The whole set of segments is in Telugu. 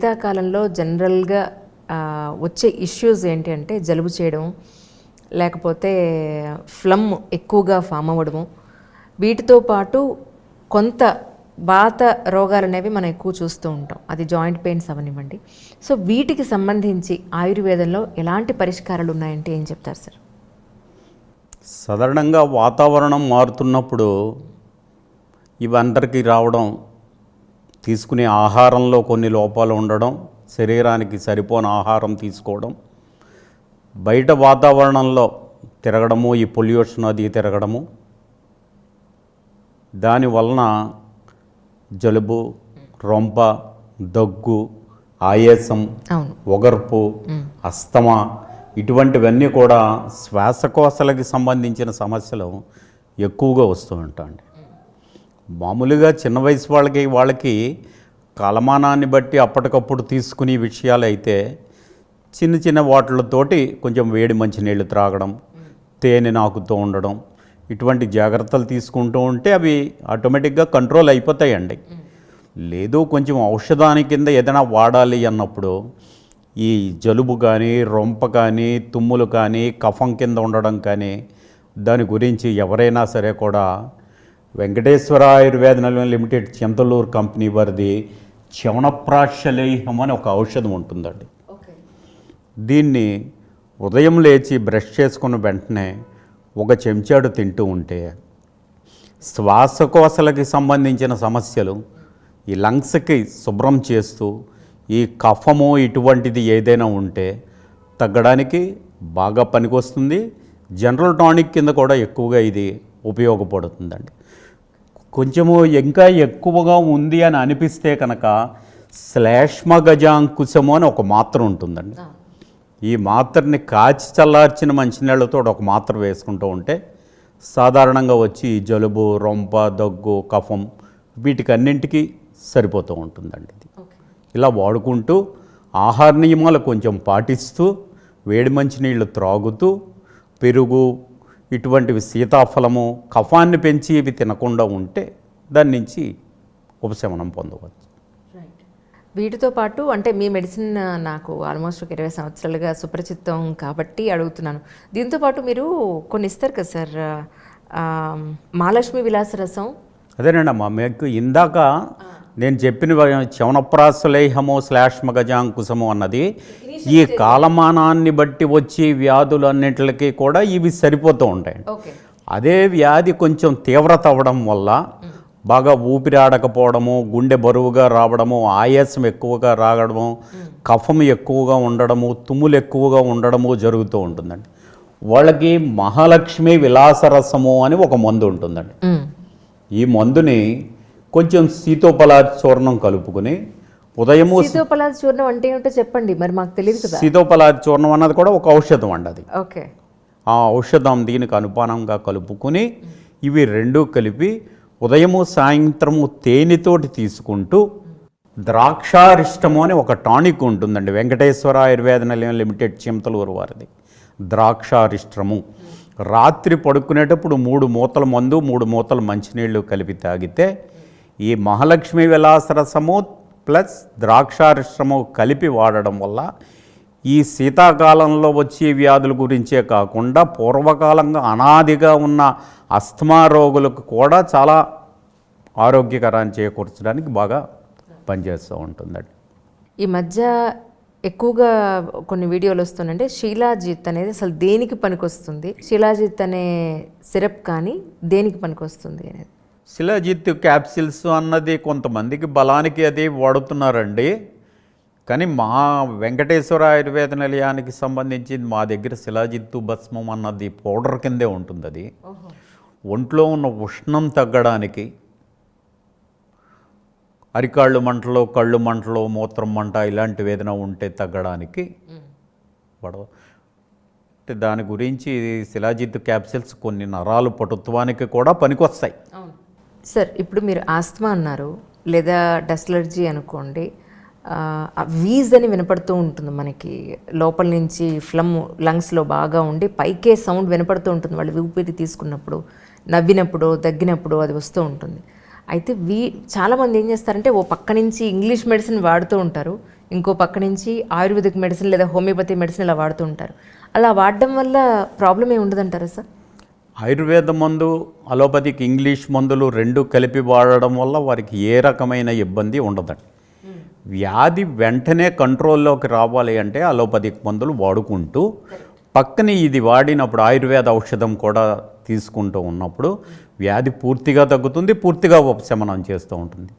శీతాకాలంలో జనరల్గా వచ్చే ఇష్యూస్ ఏంటి అంటే జలుబు చేయడం, లేకపోతే ఫ్లమ్ ఎక్కువగా ఫామ్ అవ్వడము, వీటితో పాటు కొంత వాత రోగాలు అనేవి మనం ఎక్కువ చూస్తూ ఉంటాం. అది జాయింట్ పెయిన్స్ అవనివ్వండి. సో వీటికి సంబంధించి ఆయుర్వేదంలో ఎలాంటి పరిష్కారాలు ఉన్నాయంటే ఏం చెప్తారు సార్? సాధారణంగా వాతావరణం మారుతున్నప్పుడు ఇవందరికీ రావడం, తీసుకునే ఆహారంలో కొన్ని లోపాలు ఉండడం, శరీరానికి సరిపోని ఆహారం తీసుకోవడం, బయట వాతావరణంలో తిరగడము, ఈ పొల్యూషన్ అది తిరగడము, దానివలన జలుబు, రొంప, దగ్గు, ఆయాసం, ఒగర్పు, అస్తమా ఇటువంటివన్నీ కూడా శ్వాసకోశాలకి సంబంధించిన సమస్యలు ఎక్కువగా వస్తూ ఉంటాయండి. మామూలుగా చిన్న వయసు వాళ్ళకి కాలమానాన్ని బట్టి అప్పటికప్పుడు తీసుకునే విషయాలు అయితే చిన్న చిన్న వాటిలతోటి కొంచెం వేడి మంచినీళ్ళు త్రాగడం, తేనె నాకుతూ ఉండడం, ఇటువంటి జాగ్రత్తలు తీసుకుంటూ ఉంటే అవి ఆటోమేటిక్గా కంట్రోల్ అయిపోతాయండి. లేదు కొంచెం ఔషధాని కింద ఏదైనా వాడాలి అన్నప్పుడు ఈ జలుబు కానీ, రొంప కానీ, తుమ్ములు కానీ, కఫం కింద ఉండడం కానీ, దాని గురించి ఎవరైనా సరే కూడా వెంకటేశ్వర ఆయుర్వేద లిమిటెడ్ చింతలూరు కంపెనీ వారిది చ్యవనప్రాశలేహం అని ఒక ఔషధం ఉంటుందండి. దీన్ని ఉదయం లేచి బ్రష్ చేసుకున్న వెంటనే ఒక చెంచాడు తింటూ ఉంటే శ్వాసకోశాలకి సంబంధించిన సమస్యలు, ఈ లంగ్స్కి శుభ్రం చేస్తూ, ఈ కఫము ఇటువంటిది ఏదైనా ఉంటే తగ్గడానికి బాగా పనికొస్తుంది. జనరల్ టానిక్ కింద కూడా ఎక్కువగా ఇది ఉపయోగపడుతుందండి. కొంచెము ఇంకా ఎక్కువగా ఉంది అని అనిపిస్తే కనుక శ్లేష్మగజాంకుశము అని ఒక మాత్ర ఉంటుందండి. ఈ మాత్రని కాచి చల్లార్చిన మంచినీళ్ళతో ఒక మాత్ర వేసుకుంటూ ఉంటే సాధారణంగా వచ్చి జలుబు, రొంప, దగ్గు, కఫం వీటికన్నింటికి సరిపోతూ ఉంటుందండి. ఇది ఇలా వాడుకుంటూ ఆహార నియమాలు కొంచెం పాటిస్తూ, వేడి మంచినీళ్ళు త్రాగుతూ, పెరుగు ఇటువంటివి, సీతాఫలము, కఫాన్ని పెంచి ఇవి తినకుండా ఉంటే దాని నుంచి ఉపశమనం పొందవచ్చు. వీటితో పాటు అంటే మీ మెడిసిన్ నాకు ఆల్మోస్ట్ ఒక 20 సంవత్సరాలుగా సుపరిచితం కాబట్టి అడుగుతున్నాను. దీంతో పాటు మీరు కొన్ని ఇస్తారు కదా సార్, మహాలక్ష్మి విలాస రసం. అదేనండి అమ్మా, మీకు ఇందాక నేను చెప్పిన చ్యవనప్రాశలేహము శ్లేష్మగజాంకుశము అన్నది ఈ కాలమానాన్ని బట్టి వచ్చే వ్యాధులన్నింటికి కూడా ఇవి సరిపోతూ ఉంటాయండి. అదే వ్యాధి కొంచెం తీవ్రత అవ్వడం వల్ల బాగా ఊపిరాడకపోవడము, గుండె బరువుగా రావడము, ఆయాసం ఎక్కువగా రావడము, కఫం ఎక్కువగా ఉండడము, తుమ్ములు ఎక్కువగా ఉండడము జరుగుతూ ఉంటుందండి. వాళ్ళకి మహాలక్ష్మి విలాసరసము అని ఒక మందు ఉంటుందండి. ఈ మందుని కొంచెం సీతోపలాది చూర్ణం కలుపుకుని ఉదయము, సీతోపలాది చూర్ణం అంటే ఏమిటో చెప్పండి, మరి మాకు తెలియదు కదా. సీతోపలాది చూర్ణం అన్నది కూడా ఒక ఔషధం అండి. అది ఓకే. ఆ ఔషధం దీనికి అనుపానంగా కలుపుకుని ఇవి రెండూ కలిపి ఉదయము సాయంత్రము తేనెతోటి తీసుకుంటూ, ద్రాక్షారిష్టము అని ఒక టానిక్ ఉంటుందండి వెంకటేశ్వర ఆయుర్వేద నిలయం లిమిటెడ్ చింతలూరు వారిది. ద్రాక్షారిష్టము రాత్రి పడుకునేటప్పుడు 3 మూతల మందు, 3 మూతలు మంచినీళ్ళు కలిపి తాగితే ఈ మహాలక్ష్మి విలాసరసము ప్లస్ ద్రాక్షారిష్టము కలిపి వాడడం వల్ల ఈ శీతాకాలంలో వచ్చే వ్యాధుల గురించే కాకుండా పూర్వకాలంగా అనాదిగా ఉన్న అస్థమా రోగులకు కూడా చాలా ఆరోగ్యకరాన్ని చేకూర్చడానికి బాగా పనిచేస్తూ ఉంటుందండి. ఈ మధ్య ఎక్కువగా కొన్ని వీడియోలు వస్తుందంటే శీలాజిత్ అనేది అసలు దేనికి పనికొస్తుంది, శీలాజిత్ అనే సిరప్ కానీ దేనికి పనికొస్తుంది అనేది. శిలాజిత్ క్యాప్సిల్స్ అన్నది కొంతమందికి బలానికి అది వాడుతున్నారండి. కానీ మా వెంకటేశ్వర ఆయుర్వేద నిలయానికి సంబంధించి మా దగ్గర శిలాజిత్తు భస్మం అన్నది పౌడర్ కిందే ఉంటుంది. అది ఒంట్లో ఉన్న ఉష్ణం తగ్గడానికి, అరికాళ్ళు మంటలు, కళ్ళు మంటలు, మూత్రం మంట ఇలాంటివి ఏదైనా ఉంటే తగ్గడానికి పడవ. దాని గురించి శిలాజిత్ క్యాప్సిల్స్ కొన్ని నరాలు పటుత్వానికి కూడా పనికొస్తాయి. సార్ ఇప్పుడు మీరు ఆస్తమా అన్నారు, లేదా డస్ట్ అలర్జీ అనుకోండి, వీజ్ అని వినపడుతూ ఉంటుంది మనకి, లోపల నుంచి ఫ్లమ్ లంగ్స్లో బాగా ఉండి పైకే సౌండ్ వినపడుతూ ఉంటుంది. వాళ్ళు ఊపిరి తీసుకున్నప్పుడు, నవ్వినప్పుడు, దగ్గినప్పుడు అది వస్తూ ఉంటుంది. అయితే చాలామంది ఏం చేస్తారంటే ఓ పక్క నుంచి ఇంగ్లీష్ మెడిసిన్ వాడుతూ ఉంటారు, ఇంకో పక్క నుంచి ఆయుర్వేదిక్ మెడిసిన్ లేదా హోమియోపతి మెడిసిన్ ఇలా వాడుతూ ఉంటారు. అలా వాడడం వల్ల ప్రాబ్లం ఏమి ఉండదంటారా సార్? ఆయుర్వేద మందు, అలోపతిక్ ఇంగ్లీష్ మందులు రెండు కలిపి వాడడం వల్ల వారికి ఏ రకమైన ఇబ్బంది ఉండదండి. వ్యాధి వెంటనే కంట్రోల్లోకి రావాలి అంటే అలోపతిక్ మందులు వాడుకుంటూ పక్కన ఇది వాడినప్పుడు ఆయుర్వేద ఔషధం కూడా తీసుకుంటూ ఉన్నప్పుడు వ్యాధి పూర్తిగా తగ్గుతుంది, పూర్తిగా ఉపశమనం చేస్తూ ఉంటుంది.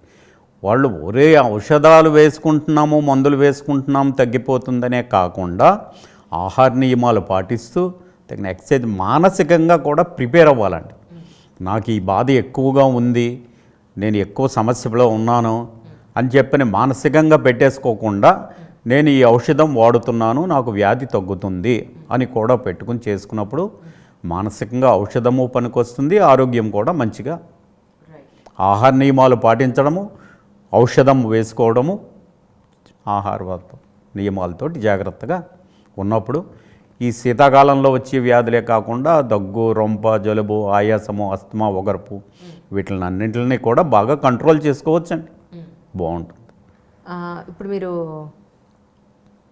వాళ్ళు ఒరే ఔషధాలు వేసుకుంటున్నాము, మందులు వేసుకుంటున్నాము తగ్గిపోతుందనే కాకుండా ఆహార నియమాలు పాటిస్తూ తగిన ఎక్సర్సైజ్, మానసికంగా కూడా ప్రిపేర్ అవ్వాలండి. నాకు ఈ బాధ ఎక్కువగా ఉంది, నేను ఎక్కువ సమస్యలో ఉన్నాను అని చెప్పని మానసికంగా పెట్టేసుకోకుండా నేను ఈ ఔషధం వాడుతున్నాను, నాకు వ్యాధి తగ్గుతుంది అని కూడా పెట్టుకుని చేసుకున్నప్పుడు మానసికంగా ఔషధము పనికొస్తుంది, ఆరోగ్యం కూడా మంచిగా. ఆహార నియమాలు పాటించడము, ఔషధం వేసుకోవడము, ఆహార నియమాలతోటి జాగ్రత్తగా ఉన్నప్పుడు ఈ శీతాకాలంలో వచ్చే వ్యాధులే కాకుండా దగ్గు, రొంప, జలుబు, ఆయాసము, అస్తమా, ఒగర్పు వీటిని అన్నింటిని కూడా బాగా కంట్రోల్ చేసుకోవచ్చండి. బాగుంటుంది. ఇప్పుడు మీరు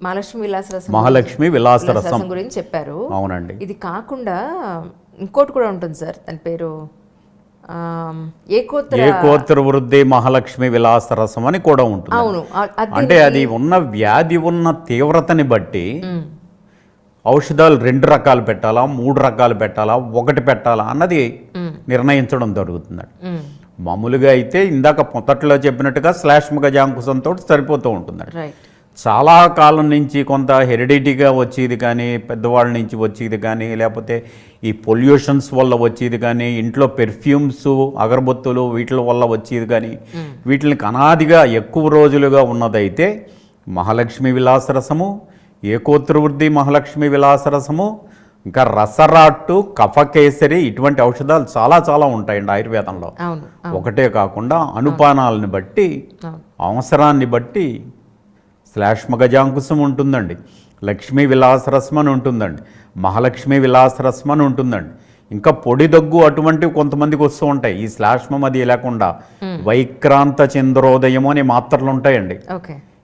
మహాలక్ష్మి విలాసరసం గురించి చెప్పారు. అవునండి. ఇది కాకుండా ఇంకోటి కూడా ఉంటుంది సార్, దాని పేరు ఏకోత్తర వృద్ధి మహాలక్ష్మి విలాసరసం అని కూడా ఉంటుంది. అవును. అంటే అది ఉన్న వ్యాధి ఉన్న తీవ్రతని బట్టి ఔషధాలు 2 రకాలు పెట్టాలా, 3 రకాలు పెట్టాలా, 1 పెట్టాలా అన్నది నిర్ణయించడం జరుగుతుందండి. మామూలుగా అయితే ఇందాక మొదట్లో చెప్పినట్టుగా శ్లేష్మ గజాంకుశంతో సరిపోతూ ఉంటుందండి. చాలా కాలం నుంచి కొంత హెరిడిటీగా వచ్చేది కానీ, పెద్దవాళ్ళ నుంచి వచ్చేది కానీ, లేకపోతే ఈ పొల్యూషన్స్ వల్ల వచ్చేది కానీ, ఇంట్లో పెర్ఫ్యూమ్స్, అగరబత్తులు వీటి వల్ల వచ్చేది కానీ, వీటిని అనాదిగా ఎక్కువ రోజులుగా ఉన్నదైతే మహాలక్ష్మి విలాసరసము, ఏకోత్రవృద్ధి మహాలక్ష్మి విలాసరసము, ఇంకా రసరాట్టు, కఫకేసరి ఇటువంటి ఔషధాలు చాలా చాలా ఉంటాయండి ఆయుర్వేదంలో. ఒకటే కాకుండా అనుపానాలను బట్టి, అవసరాన్ని బట్టి శ్లేష్మ గజాంకుశం ఉంటుందండి, లక్ష్మీ విలాసరసం అని ఉంటుందండి, మహాలక్ష్మి విలాసరసం అని ఉంటుందండి. ఇంకా పొడి దగ్గు అటువంటివి కొంతమందికి వస్తూ ఉంటాయి. ఈ శ్లేష్మం అది లేకుండా వైక్రాంత చంద్రోదయం అనే మాత్రలు ఉంటాయండి.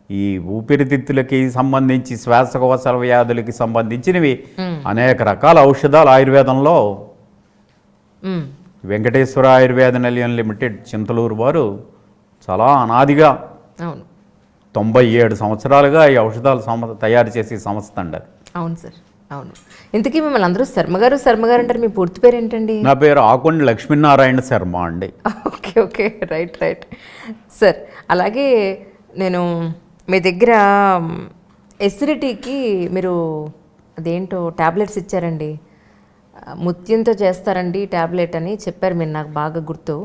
ఈ ఊపిరితిత్తులకి సంబంధించి, శ్వాసకోశ వ్యాధులకి సంబంధించినవి అనేక రకాల ఔషధాలు ఆయుర్వేదంలో వెంకటేశ్వర ఆయుర్వేద నిలయం లిమిటెడ్ చింతలూరు వారు చాలా అనాదిగా 97 సంవత్సరాలుగా ఈ ఔషధాలు తయారు చేసే సంస్థ అండి. అవును సార్, అవును. ఇంతకీ మిమ్మల్ని అందరూ శర్మగారు అంటారు, మీ పూర్తి పేరు ఏంటండి? నా పేరు ఆకొండ లక్ష్మీనారాయణ శర్మ అండి. Okay, right sir. అలాగే నేను మీ దగ్గర ఎసిడిటీకి మీరు అదేంటో ట్యాబ్లెట్స్ ఇచ్చారండి, ముత్యంతో చేస్తారండి ట్యాబ్లెట్ అని చెప్పారు మీరు, నాకు బాగా గుర్తు.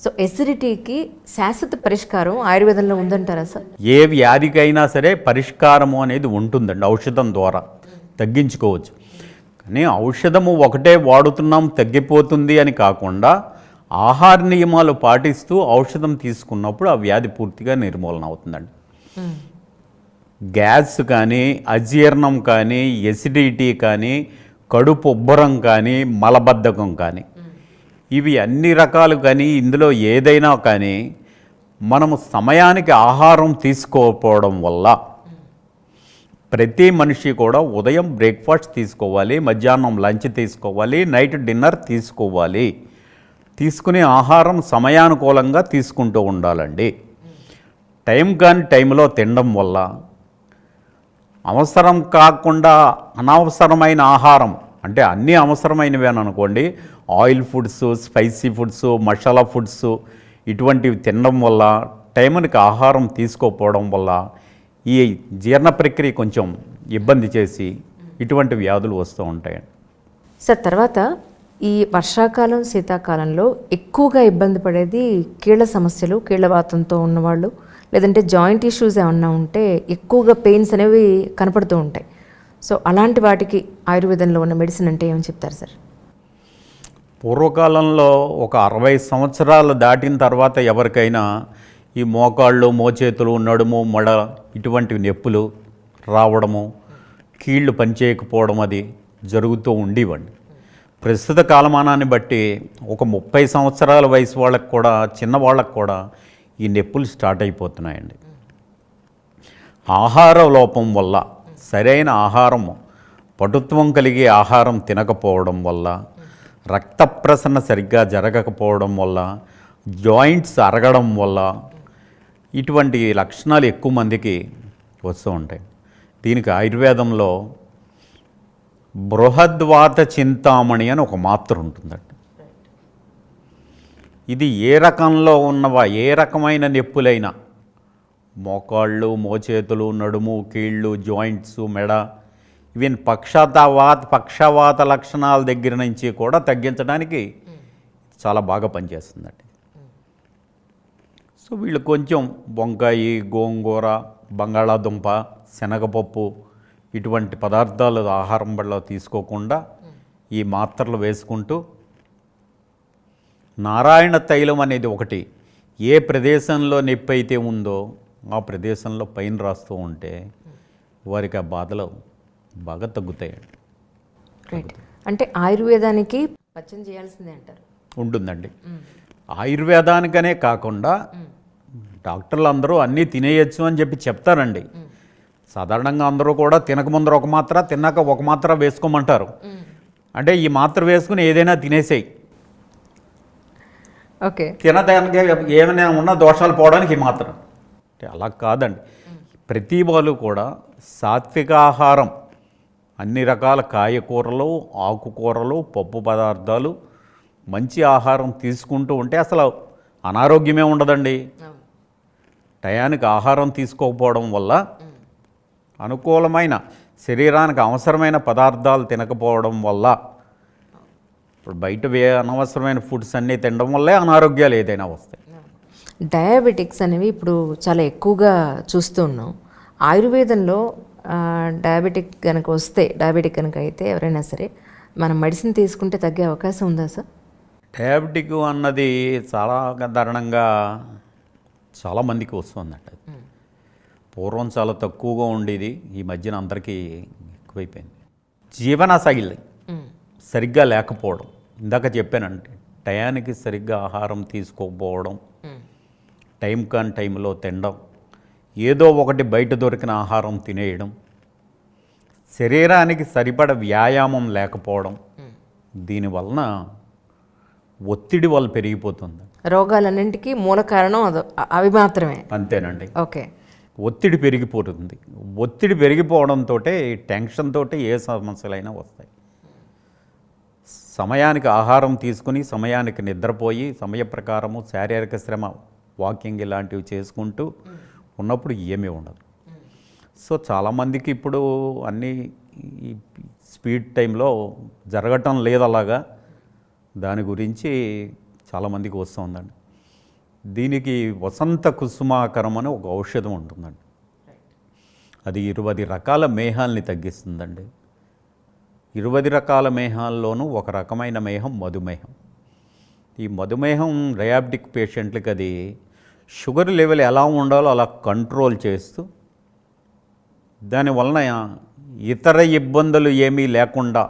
సో ఎసిడిటీకి శాశ్వత పరిష్కారం ఆయుర్వేదంలో ఉందంటారా సార్? ఏ వ్యాధికైనా సరే పరిష్కారము అనేది ఉంటుందండి, ఔషధం ద్వారా తగ్గించుకోవచ్చు. కానీ ఔషధము ఒకటే వాడుతున్నాం తగ్గిపోతుంది అని కాకుండా ఆహార నియమాలు పాటిస్తూ ఔషధం తీసుకున్నప్పుడు ఆ వ్యాధి పూర్తిగా నిర్మూలన అవుతుందండి. గ్యాస్ కానీ, అజీర్ణం కానీ, ఎసిడిటీ కానీ, కడుపు ఉబ్బరం కానీ, మలబద్ధకం కానీ, ఇవి అన్ని రకాలు కానీ ఇందులో ఏదైనా కానీ మనము సమయానికి ఆహారం తీసుకోకపోవడం వల్ల ప్రతి మనిషి కూడా ఉదయం బ్రేక్ఫాస్ట్ తీసుకోవాలి, మధ్యాహ్నం లంచ్ తీసుకోవాలి, నైట్ డిన్నర్ తీసుకోవాలి. తీసుకునే ఆహారం సమయానుకూలంగా తీసుకుంటూ ఉండాలండి. టైం కాని టైంలో తినడం వల్ల అవసరం కాకుండా అనవసరమైన ఆహారం, అంటే అన్నీ అవసరమైనవి అని అనుకోండి, oil foods, spicy foods, masala foods ఇటువంటివి తినడం వల్ల, టైంకి ఆహారం తీసుకోకపోవడం వల్ల ఈ జీర్ణ ప్రక్రియ కొంచెం ఇబ్బంది చేసి ఇటువంటి వ్యాధులు వస్తూ ఉంటాయండి. సార్, తర్వాత ఈ వర్షాకాలం, శీతాకాలంలో ఎక్కువగా ఇబ్బంది పడేది కీళ్ళ సమస్యలు, కీళ్ళవాతంతో ఉన్నవాళ్ళు, లేదంటే జాయింట్ ఇష్యూస్ ఏమన్నా ఉంటే ఎక్కువగా పెయిన్స్ అనేవి కనపడుతూ ఉంటాయి. సో అలాంటి వాటికి ఆయుర్వేదంలో ఉన్న మెడిసిన్ అంటే ఏమని చెప్తారు సార్? పూర్వకాలంలో ఒక 60 సంవత్సరాలు దాటిన తర్వాత ఎవరికైనా ఈ మోకాళ్ళు, మోచేతులు, నడుము, మడ ఇటువంటి నొప్పులు రావడము, కీళ్ళు పనిచేయకపోవడం అది జరుగుతూ ఉండేవండి. ప్రస్తుత కాలమానాన్ని బట్టి ఒక 30 సంవత్సరాల వయసు వాళ్ళకు కూడా, చిన్నవాళ్ళకు కూడా ఈ నొప్పులు స్టార్ట్ అయిపోతున్నాయండి. ఆహార లోపం వల్ల, సరైన ఆహారం, పటుత్వం కలిగే ఆహారం తినకపోవడం వల్ల, రక్త ప్రసరణ సరిగ్గా జరగకపోవడం వల్ల, జాయింట్స్ అరగడం వల్ల ఇటువంటి లక్షణాలు ఎక్కువ మందికి వస్తూ ఉంటాయి. దీనికి ఆయుర్వేదంలో బృహద్వాత చింతామణి అని ఒక మాత్ర ఉంటుందండి. ఇది ఏ రకంలో ఉన్నవా, ఏ రకమైన నొప్పులైనా, మోకాళ్ళు, మోచేతులు, నడుము, కీళ్ళు, జాయింట్స్, మెడ, ఈవెన్ పక్షవాత లక్షణాల దగ్గర నుంచి కూడా తగ్గించడానికి చాలా బాగా పనిచేస్తుందండి. సో వీళ్ళు కొంచెం వంకాయ, గోంగూర, బంగాళాదుంప, శనగపప్పు ఇటువంటి పదార్థాలు ఆహారం వల్ల తీసుకోకుండా ఈ మాత్రలు వేసుకుంటూ, నారాయణ తైలం అనేది ఒకటి, ఏ ప్రదేశంలో నొప్పి అయితే ఉందో ఆ ప్రదేశంలో పైన రాస్తూ ఉంటే వారికి ఆ బాధలు బాగా తగ్గుతాయండి. రైట్. అంటే ఆయుర్వేదానికి పచ్చం చేయాల్సిందే అంటారు. ఉంటుందండి. ఆయుర్వేదానికనే కాకుండా డాక్టర్లు అందరూ అన్నీ తినేయచ్చు అని చెప్పి చెప్తారండి. సాధారణంగా అందరూ కూడా తినకముందర ఒక మాత్ర, తిన్నాక ఒక మాత్ర వేసుకోమంటారు. అంటే ఈ మాత్ర వేసుకుని ఏదైనా తినేసేయి, ఓకే, తినడానికి ఏమైనా ఉన్న దోషాలు పోవడానికి ఈ మాత్రం. అంటే అలా కాదండి. ప్రతి వాళ్ళు కూడా సాత్విక ఆహారం, అన్ని రకాల కాయకూరలు, ఆకుకూరలు, పప్పు పదార్థాలు, మంచి ఆహారం తీసుకుంటూ ఉంటే అసలు అనారోగ్యమే ఉండదండి. టయానికి ఆహారం తీసుకోకపోవడం వల్ల, అనుకూలమైన శరీరానికి అవసరమైన పదార్థాలు తినకపోవడం వల్ల, ఇప్పుడు బయట అనవసరమైన ఫుడ్స్ అన్నీ తినడం వల్లే అనారోగ్యాలు ఏదైనా వస్తాయి. డయాబెటిక్స్ అనేవి ఇప్పుడు చాలా ఎక్కువగా చూస్తూ ఉన్నాం. ఆయుర్వేదంలో డయాబెటిక్ కనుక అయితే ఎవరైనా సరే మనం మెడిసిన్ తీసుకుంటే తగ్గే అవకాశం ఉందా సార్? డయాబెటిక్ అన్నది చాలా దారుణంగా చాలామందికి వస్తుందంట. పూర్వం చాలా తక్కువగా ఉండేది, ఈ మధ్యన అందరికీ ఎక్కువైపోయింది. జీవనశైలి సరిగ్గా లేకపోవడం, ఇందాక చెప్పానంటే టయానికి సరిగ్గా ఆహారం తీసుకోకపోవడం, టైం కాని టైంలో తినడం, ఏదో ఒకటి బయట దొరికిన ఆహారం తినేయడం, శరీరానికి సరిపడ వ్యాయామం లేకపోవడం, దీనివలన ఒత్తిడి వల్ల పెరిగిపోతుంది. రోగాలన్నింటికి మూల కారణం అవి మాత్రమే. అంతేనండి. ఓకే. ఒత్తిడి పెరిగిపోతుంది. ఒత్తిడి పెరిగిపోవడంతో టెన్షన్ తోటి ఏ సమస్యలైనా వస్తాయి. సమయానికి ఆహారం తీసుకుని, సమయానికి నిద్రపోయి, సమయ ప్రకారము శారీరక శ్రమ, వాకింగ్ ఇలాంటివి చేసుకుంటూ ఉన్నప్పుడు ఏమీ ఉండదు. సో చాలామందికి ఇప్పుడు అన్నీ ఈ స్పీడ్ టైంలో జరగటం లేదు అలాగా. దాని గురించి చాలామందికి వస్తూ ఉందండి. దీనికి వసంత కుసుమాకరం అని ఒక ఔషధం ఉంటుందండి. అది 20 రకాల మేహాల్ని తగ్గిస్తుందండి. 20 రకాల మేహాల్లోనూ ఒక రకమైన మేహం మధుమేహం. ఈ మధుమేహం డయాబెటిక్ పేషెంట్లకి అది షుగర్ లెవెల్ ఎలా ఉండాలో అలా కంట్రోల్ చేస్తూ, దానివలన ఇతర ఇబ్బందులు ఏమీ లేకుండా,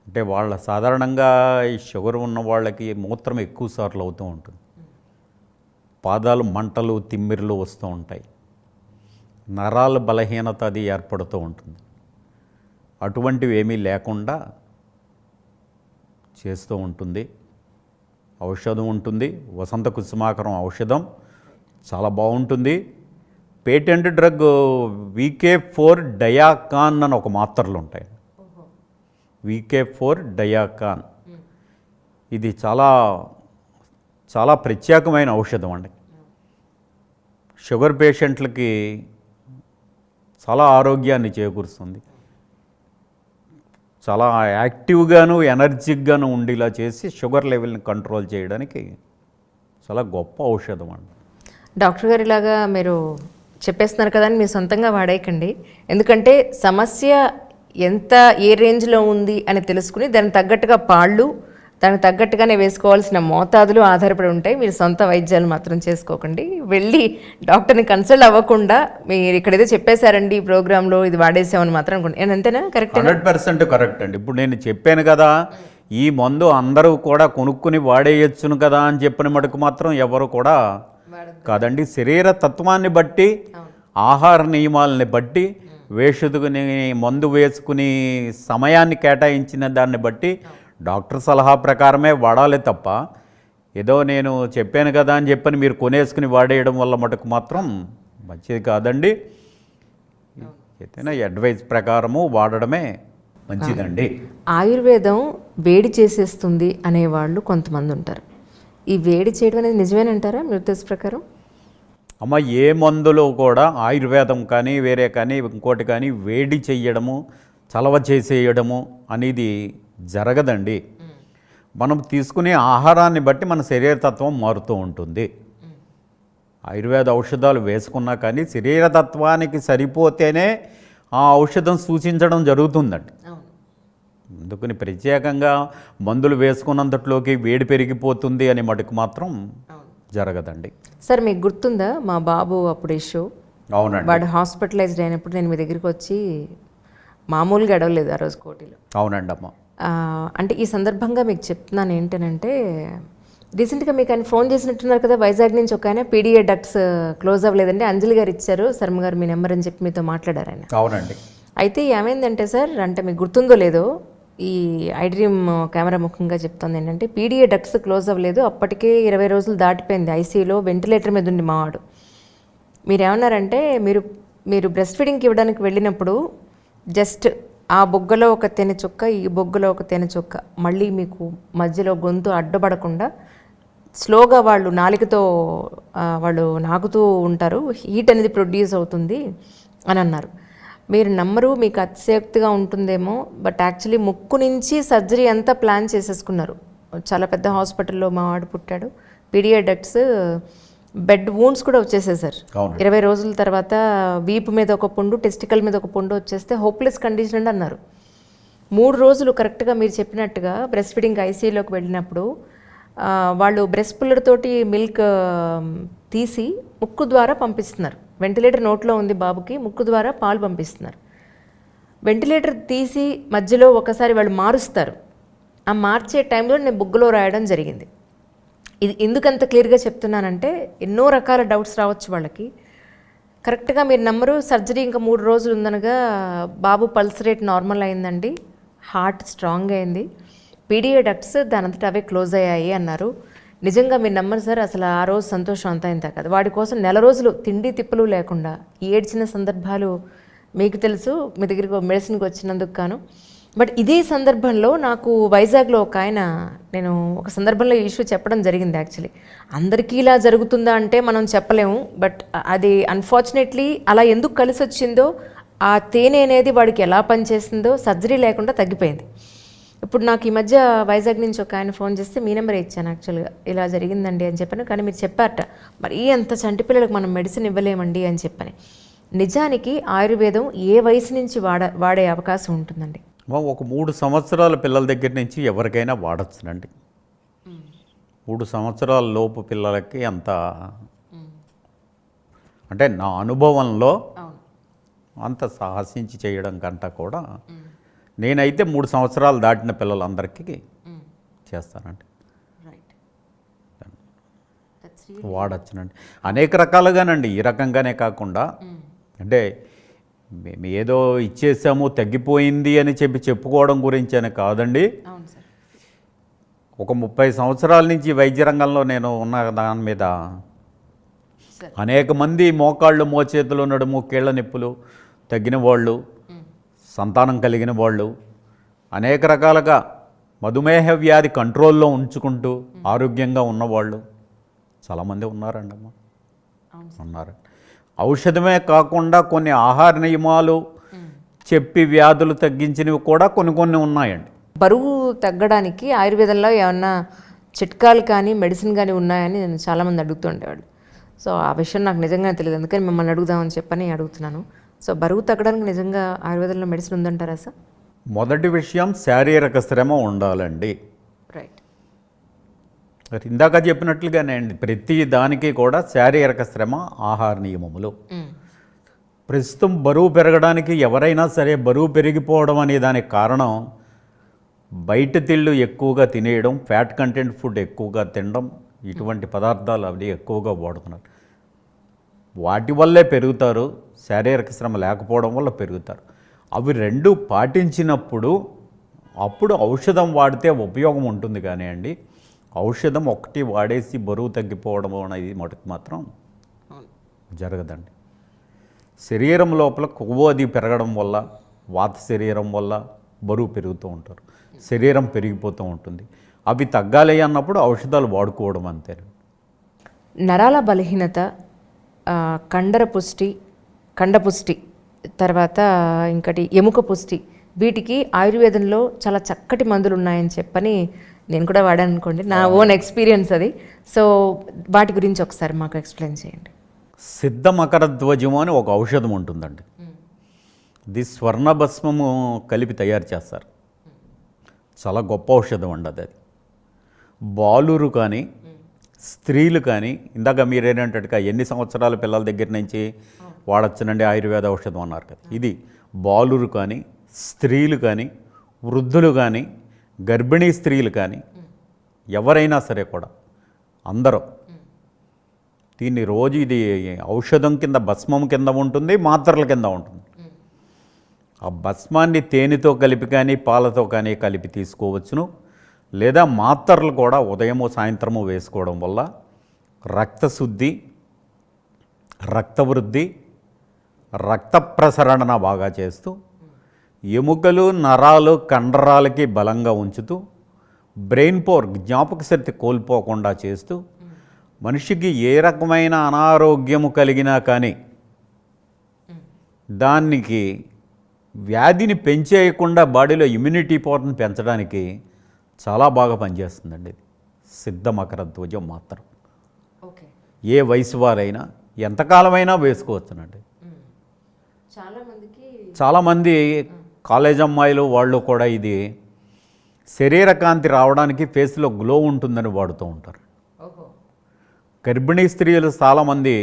అంటే వాళ్ళ సాధారణంగా ఈ షుగర్ ఉన్న వాళ్ళకి మూత్రం ఎక్కువ సార్లు అవుతూ ఉంటుంది, పాదాలు మంటలు, తిమ్మిర్లు వస్తూ ఉంటాయి, నరాల బలహీనత అది ఏర్పడుతూ ఉంటుంది. అటువంటివి ఏమీ లేకుండా చేస్తూ ఉంటుంది. ఔషధం ఉంటుంది, వసంత కుసుమాకరం ఔషధం చాలా బాగుంటుంది. పేటెంట్ డ్రగ్ VK4 డయాకాన్ అని ఒక మాత్రలు ఉంటాయి. VK4 డయాకాన్ ఇది చాలా చాలా ప్రత్యేకమైన ఔషధం అండి. షుగర్ పేషెంట్లకి చాలా ఆరోగ్యాన్ని చేకూరుస్తుంది. చాలా యాక్టివ్గాను ఎనర్జిక్గాను ఉండేలా చేసి షుగర్ లెవెల్ని కంట్రోల్ చేయడానికి చాలా గొప్ప ఔషధం అండి. డాక్టర్ గారు ఇలాగా మీరు చెప్పేస్తున్నారు కదా అని మీరు సొంతంగా వాడేయకండి. ఎందుకంటే సమస్య ఎంత ఏ రేంజ్లో ఉంది అని తెలుసుకుని దానికి తగ్గట్టుగా పాళ్ళు, దానికి తగ్గట్టుగానే వేసుకోవాల్సిన మోతాదులు ఆధారపడి ఉంటాయి. మీరు సొంత వైద్యాలు మాత్రం చేసుకోకండి. వెళ్ళి డాక్టర్ని కన్సల్ట్ అవ్వకుండా మీరు ఇక్కడైతే చెప్పేశారండి ఈ ప్రోగ్రాంలో ఇది వాడేసామని మాత్రం అనుకోండి. అంతేనా? కరెక్ట్, 100% కరెక్ట్ అండి. ఇప్పుడు నేను చెప్పాను కదా, ఈ మందు అందరూ కూడా కొనుక్కుని వాడేయచ్చును కదా అని చెప్పిన మటుకు మాత్రం ఎవరు కూడా కాదండి. శరీర తత్వాన్ని బట్టి ఆహార నియమాలని బట్టి వేషుదుకుని మందు వేసుకుని సమయాన్ని కేటాయించిన దాన్ని బట్టి డాక్టర్ సలహా ప్రకారమే వాడాలి తప్ప ఏదో నేను చెప్పాను కదా అని చెప్పని మీరు కొనేసుకుని వాడేయడం వల్ల మటుకు మాత్రం మంచిది కాదండి. ఏదైనా అడ్వైస్ ప్రకారము వాడడమే మంచిదండి. ఆయుర్వేదం వేడి చేసేస్తుంది అనేవాళ్ళు కొంతమంది ఉంటారు. ఈ వేడి చేయడం అనేది నిజమేనంటారా మీ ఉద్దేశ ప్రకారం? అమ్మ, ఏ మందులో కూడా ఆయుర్వేదం కానీ వేరే కానీ ఇంకోటి కానీ వేడి చెయ్యడము చలవ చేసేయడము అనేది జరగదండి. మనం తీసుకునే ఆహారాన్ని బట్టి మన శరీరతత్వం మారుతూ ఉంటుంది. ఆయుర్వేద ఔషధాలు వేసుకున్నా కానీ శరీరతత్వానికి సరిపోతేనే ఆ ఔషధం సూచించడం జరుగుతుందండి. అందుకని ప్రత్యేకంగా మందులు వేసుకున్నంతట్లోకి వేడి పెరిగిపోతుంది అని మటుకు మాత్రం జరగదండి. సార్ మీకు గుర్తుందా మా బాబు అప్పుడు ఇష్యూ? అవునండి. వాడు హాస్పిటలైజ్డ్ అయినప్పుడు నేను మీ దగ్గరికి వచ్చి మామూలుగా గడవలేదు ఆ రోజు కోటిలో. అవునండి అమ్మ. అంటే ఈ సందర్భంగా మీకు చెప్తున్నాను ఏంటనంటే, రీసెంట్గా మీకు ఆయన ఫోన్ చేసినట్టున్నారు కదా వైజాగ్ నుంచి. ఒక ఆయన పీడిఏ డక్ట్స్ క్లోజ్ అవ్వలేదండి, అంజలి గారు ఇచ్చారు, శర్మ గారు మీ నెంబర్ అని చెప్పి మీతో మాట్లాడారు ఆయన. అవునండి. అయితే ఏమైందంటే సార్, అంటే మీకు గుర్తుందో లేదో, ఈ ఐడ్రీమ్ కెమెరా ముఖ్యంగా చెప్తుంది ఏంటంటే పీడిఏ డక్ట్స్ క్లోజ్ అవ్వలేదు, అప్పటికే 20 రోజులు దాటిపోయింది, ఐసీయూలో వెంటిలేటర్ మీద ఉంది మావాడు. మీరేమన్నారంటే మీరు బ్రెస్ట్ ఫీడింగ్కి ఇవ్వడానికి వెళ్ళినప్పుడు జస్ట్ ఆ బొగ్గలో ఒక తేనె చుక్క, ఈ బొగ్గలో ఒక తేనె చుక్క, మళ్ళీ మీకు మధ్యలో గొంతు అడ్డపడకుండా స్లోగా వాళ్ళు నాలికతో వాళ్ళు నాకుతూ ఉంటారు, హీట్ అనేది ప్రొడ్యూస్ అవుతుంది అని అన్నారు. మీరు నమ్మరు, మీకు అతిశయోక్తిగా ఉంటుందేమో, బట్ యాక్చువల్లీ ముక్కు నుంచి సర్జరీ అంతా ప్లాన్ చేసేసుకున్నారు. చాలా పెద్ద హాస్పిటల్లో మా వాడు పుట్టాడు. పీడియాట్రిక్స్ బెడ్ వూండ్స్ కూడా వచ్చేసాయి సార్. 20 రోజుల తర్వాత వీపు మీద ఒక పుండు, టెస్టికల్ మీద ఒక పుండు వచ్చేస్తే హోప్లెస్ కండిషన్ అని అన్నారు. 3 రోజులు కరెక్ట్గా మీరు చెప్పినట్టుగా బ్రెస్ట్ ఫీడింగ్ ఐసీయూలోకి వెళ్ళినప్పుడు వాళ్ళు బ్రెస్ట్ పుల్లర్ తోటి మిల్క్ తీసి ముక్కు ద్వారా పంపిస్తున్నారు. వెంటిలేటర్ నోట్లో ఉంది బాబుకి, ముక్కు ద్వారా పాలు పంపిస్తున్నారు. వెంటిలేటర్ తీసి మధ్యలో ఒకసారి వాళ్ళు మారుస్తారు. ఆ మార్చే టైంలో నేను బుగ్గలో రాయడం జరిగింది. ఇది ఎందుకంత క్లియర్గా చెప్తున్నానంటే, ఎన్నో రకాల డౌట్స్ రావచ్చు వాళ్ళకి. కరెక్ట్గా మీరు నమ్మరు, సర్జరీ ఇంకా 3 రోజులు ఉందనగా బాబు పల్స్ రేట్ నార్మల్ అయిందండి, హార్ట్ స్ట్రాంగ్ అయింది, పీడిఏ డక్ట్స్ దానంతట అవే క్లోజ్ అయ్యాయి అన్నారు. నిజంగా మీరు నమ్మరు సార్, అసలు ఆ రోజు సంతోషం అంతా ఇంత కాదు. వాడి కోసం 4 రోజులు తిండి తిప్పులు లేకుండా ఏడ్చిన సందర్భాలు మీకు తెలుసు, మీ దగ్గరికి మెడిసిన్కి వచ్చినందుకు గాను. బట్ ఇదే సందర్భంలో నాకు వైజాగ్లో ఒక ఆయన, నేను ఒక సందర్భంలో ఈ ఇష్యూ చెప్పడం జరిగింది. యాక్చువల్లీ అందరికీ ఇలా జరుగుతుందా అంటే మనం చెప్పలేము, బట్ అది అన్ఫార్చునేట్లీ అలా ఎందుకు కలిసి వచ్చిందో, ఆ తేనె అనేది వాడికి ఎలా పనిచేసిందో సర్జరీ లేకుండా తగ్గిపోయింది. ఇప్పుడు నాకు ఈ మధ్య వైజాగ్ నుంచి ఒక ఆయన ఫోన్ చేస్తే మీ నెంబర్ ఇచ్చాను, యాక్చువల్గా ఇలా జరిగిందండి అని చెప్పాను. కానీ మీరు చెప్పారట మరి అంత చంటి పిల్లలకు మనం మెడిసిన్ ఇవ్వలేమండి అని చెప్పని. నిజానికి ఆయుర్వేదం ఏ వయసు నుంచి వాడే అవకాశం ఉంటుందండి? ఒక 3 సంవత్సరాల పిల్లల దగ్గర నుంచి ఎవరికైనా వాడచ్చునండి. 3 సంవత్సరాల లోపు పిల్లలకి అంత, అంటే నా అనుభవంలో అంత సాహసించి చేయడం కంట కూడా నేనైతే 3 సంవత్సరాలు దాటిన పిల్లలందరికీ చేస్తానండి, వాడచ్చునండి. అనేక రకాలుగానండి, ఈ రకంగానే కాకుండా, అంటే మేము ఏదో ఇచ్చేసాము తగ్గిపోయింది అని చెప్పుకోవడం గురించి అని కాదండి. ఒక 30 సంవత్సరాల నుంచి వైద్య రంగంలో నేను ఉన్న దాని మీద అనేక మంది మోకాళ్ళు, మోచేతులు, నడుము, కీళ్ళ నొప్పులు తగ్గిన వాళ్ళు, సంతానం కలిగిన వాళ్ళు, అనేక రకాలుగా మధుమేహ వ్యాధి కంట్రోల్లో ఉంచుకుంటూ ఆరోగ్యంగా ఉన్నవాళ్ళు చాలామంది ఉన్నారండి అమ్మ, ఉన్నారు. ఔషధమే కాకుండా కొన్ని ఆహార నియమాలు చెప్పి వ్యాధులు తగ్గించినవి కూడా కొన్ని ఉన్నాయండి. బరువు తగ్గడానికి ఆయుర్వేదంలో ఏమన్నా చిట్కాలు కానీ మెడిసిన్ కానీ ఉన్నాయని నేను చాలామంది అడుగుతుండేవాళ్ళు. సో ఆ విషయం నాకు నిజంగా తెలియదు, అందుకని మిమ్మల్ని అడుగుదామని చెప్పని అడుగుతున్నాను. సో బరువు తగ్గడానికి నిజంగా ఆయుర్వేదంలో మెడిసిన్ ఉందంటారా సార్? మొదటి విషయం శారీరక శ్రమ ఉండాలండి. రైట్. ఇందాక చెప్పినట్లుగానే అండి, ప్రతి దానికి కూడా శారీరక శ్రమ, ఆహార నియమములు. ప్రస్తుతం బరువు పెరగడానికి ఎవరైనా సరే బరువు పెరిగిపోవడం అనే దానికి కారణం బయట తిళ్ళు ఎక్కువగా తినేయడం, ఫ్యాట్ కంటెంట్ ఫుడ్ ఎక్కువగా తినడం, ఇటువంటి పదార్థాలు అవి ఎక్కువగా వాడుతున్నారు. వాటి వల్లే పెరుగుతారు, శారీరక శ్రమ లేకపోవడం వల్ల పెరుగుతారు. అవి రెండు పాటించినప్పుడు అప్పుడు ఔషధం వాడితే ఉపయోగం ఉంటుంది కానీ అండి, ఔషధం ఒకటి వాడేసి బరువు తగ్గిపోవడం అనేది మటుకు మాత్రం జరగదండి. శరీరం లోపల కొవ్వు అది పెరగడం వల్ల, వాత శరీరం వల్ల బరువు పెరుగుతూ ఉంటారు, శరీరం పెరిగిపోతూ ఉంటుంది. అవి తగ్గాలి అన్నప్పుడు ఔషధాలు వాడుకోవడం అంతే. నరాల బలహీనత, కండపుష్టి, తర్వాత ఇంకటి ఎముక పుష్టి, వీటికి ఆయుర్వేదంలో చాలా చక్కటి మందులు ఉన్నాయని చెప్పని నేను కూడా వాడాను అనుకోండి, నా ఓన్ ఎక్స్పీరియన్స్ అది. సో వాటి గురించి ఒకసారి మాకు ఎక్స్ప్లెయిన్ చేయండి. సిద్ధ మకర ధ్వజము అని ఒక ఔషధం ఉంటుందండి. ఇది స్వర్ణ భస్మము కలిపి తయారు చేస్తారు. చాలా గొప్ప ఔషధం అండి అది. బాలురు కానీ స్త్రీలు కానీ, ఇందాక మీరేంటంటే ఎన్ని సంవత్సరాల పిల్లల దగ్గర నుంచి వాడచ్చునండి ఆయుర్వేద ఔషధం అన్నారు కదా. ఇది బాలురు కానీ, స్త్రీలు కానీ, వృద్ధులు కానీ, గర్భిణీ స్త్రీలు కానీ, ఎవరైనా సరే కూడా అందరూ దీన్ని రోజు, ఇది ఔషధం కింద, భస్మం కింద ఉంటుంది, మాత్రల కింద ఉంటుంది. ఆ భస్మాన్ని తేనెతో కలిపి కానీ పాలతో కానీ కలిపి తీసుకోవచ్చును. లేదా మాత్రలు కూడా ఉదయము సాయంత్రము వేసుకోవడం వల్ల రక్తశుద్ధి, రక్తవృద్ధి, రక్త ప్రసరణ బాగా చేస్తూ, ఎముకలు, నరాలు, కండరాలకి బలంగా ఉంచుతూ, బ్రెయిన్ పవర్, జ్ఞాపక శక్తి కోల్పోకుండా చేస్తూ, మనిషికి ఏ రకమైన అనారోగ్యము కలిగినా కానీ దానికి వ్యాధిని పెంచేయకుండా బాడీలో ఇమ్యూనిటీ పవర్ని పెంచడానికి చాలా బాగా పనిచేస్తుందండి ఇది సిద్ధ మకర ధ్వజం మాత్రం. ఏ వయసు వారైనా ఎంతకాలమైనా వేసుకోవచ్చునండి. చాలామంది కాలేజ్ అమ్మాయిలు వాళ్ళు కూడా ఇది శరీర కాంతి రావడానికి, ఫేస్లో గ్లో ఉంటుందని వాడుతూ ఉంటారు. గర్భిణీ స్త్రీలు చాలామంది